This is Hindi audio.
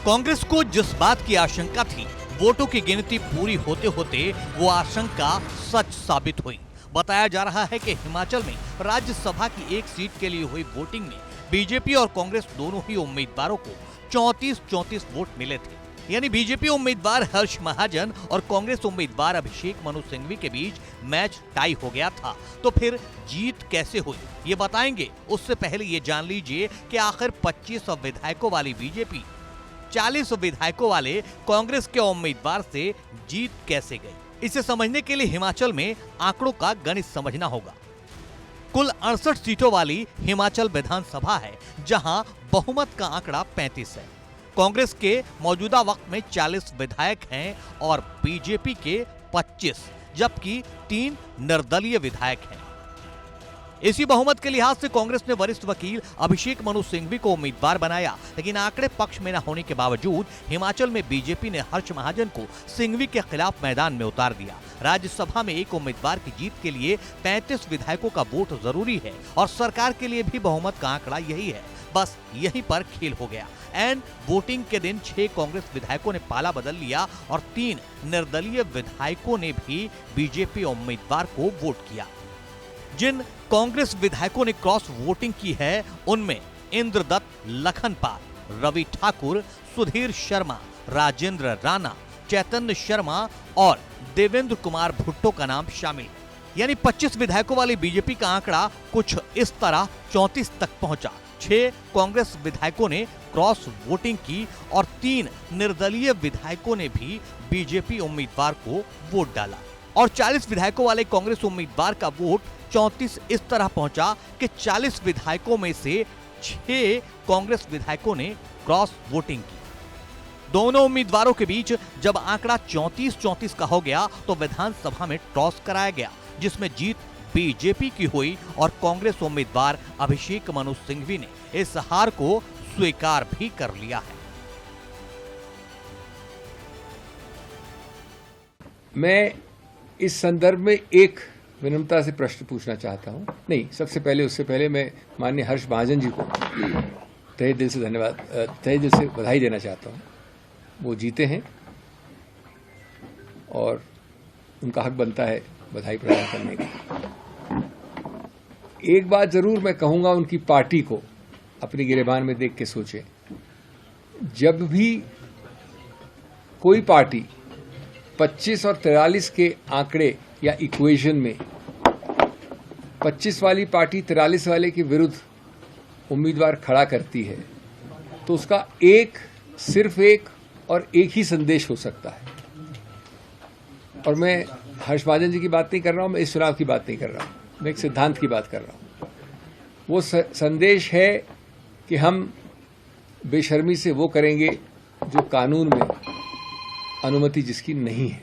कांग्रेस को जिस बात की आशंका थी, वोटों की गिनती पूरी होते होते वो आशंका सच साबित हुई। बताया जा रहा है कि हिमाचल में राज्यसभा की एक सीट के लिए हुई वोटिंग में बीजेपी और कांग्रेस दोनों ही उम्मीदवारों को 34-34 वोट मिले थे। यानी बीजेपी उम्मीदवार हर्ष महाजन और कांग्रेस उम्मीदवार अभिषेक मनु सिंघवी के बीच मैच टाई हो गया था। तो फिर जीत कैसे हुई, ये बताएंगे। उससे पहले ये जान लीजिए कि आखिर 25 विधायकों वाली बीजेपी 40 विधायकों वाले कांग्रेस के उम्मीदवार से जीत कैसे गई। इसे समझने के लिए हिमाचल में आंकड़ों का गणित समझना होगा। कुल 68 सीटों वाली हिमाचल विधानसभा है, जहां बहुमत का आंकड़ा 35 है। कांग्रेस के मौजूदा वक्त में 40 विधायक हैं और बीजेपी के 25, जबकि 3 निर्दलीय विधायक हैं। इसी बहुमत के लिहाज से कांग्रेस ने वरिष्ठ वकील अभिषेक मनु सिंघवी को उम्मीदवार बनाया, लेकिन आंकड़े पक्ष में न होने के बावजूद हिमाचल में बीजेपी ने हर्ष महाजन को सिंघवी के खिलाफ मैदान में उतार दिया। राज्यसभा में एक उम्मीदवार की जीत के लिए 35 विधायकों का वोट जरूरी है और सरकार के लिए भी बहुमत का आंकड़ा यही है। बस यहीं पर खेल हो गया। एंड वोटिंग के दिन 6 कांग्रेस विधायकों ने पाला बदल लिया और 3 निर्दलीय विधायकों ने भी बीजेपी उम्मीदवार को वोट किया। जिन कांग्रेस विधायकों ने क्रॉस वोटिंग की है, उनमें इंद्रदत्त लखनपाल, रवि ठाकुर, सुधीर शर्मा, राजेंद्र राणा, चैतन्य शर्मा और देवेंद्र कुमार भुट्टो का नाम शामिल है। यानी 25 विधायकों वाली बीजेपी का आंकड़ा कुछ इस तरह 34 तक पहुंचा। 6 कांग्रेस विधायकों ने क्रॉस वोटिंग की और 3 निर्दलीय विधायकों ने भी बीजेपी उम्मीदवार को वोट डाला और 40 विधायकों वाले कांग्रेस उम्मीदवार का वोट 34 इस तरह पहुंचा कि 40 विधायकों में से 6 कांग्रेस विधायकों ने क्रॉस वोटिंग की। दोनों उम्मीदवारों के बीच जब आंकड़ा 34-34 का हो गया तो विधानसभा में टॉस कराया गया, जिसमें जीत बीजेपी की हुई और कांग्रेस उम्मीदवार अभिषेक मनु सिंघवी ने इस हार को स्वीकार भी कर लिया है। मैं इस संदर्भ में एक विनम्रता से प्रश्न पूछना चाहता हूं। नहीं, उससे पहले मैं माननीय हर्ष महाजन जी को तहे दिल से धन्यवाद, तहे दिल से बधाई देना चाहता हूं। वो जीते हैं और उनका हक बनता है बधाई प्रदान करने का। एक बात जरूर मैं कहूंगा, उनकी पार्टी को अपनी गिरेबान में देख के सोचे। जब भी कोई पार्टी 25 और 43 के आंकड़े या इक्वेशन में 25 वाली पार्टी 43 वाले के विरुद्ध उम्मीदवार खड़ा करती है, तो उसका सिर्फ एक और एक ही संदेश हो सकता है। और मैं हर्ष महाजन जी की बात नहीं कर रहा हूं, मैं इस चुनाव की बात नहीं कर रहा हूं, मैं एक सिद्धांत की बात कर रहा हूं। वो संदेश है कि हम बेशर्मी से वो करेंगे जो कानून में अनुमति जिसकी नहीं है।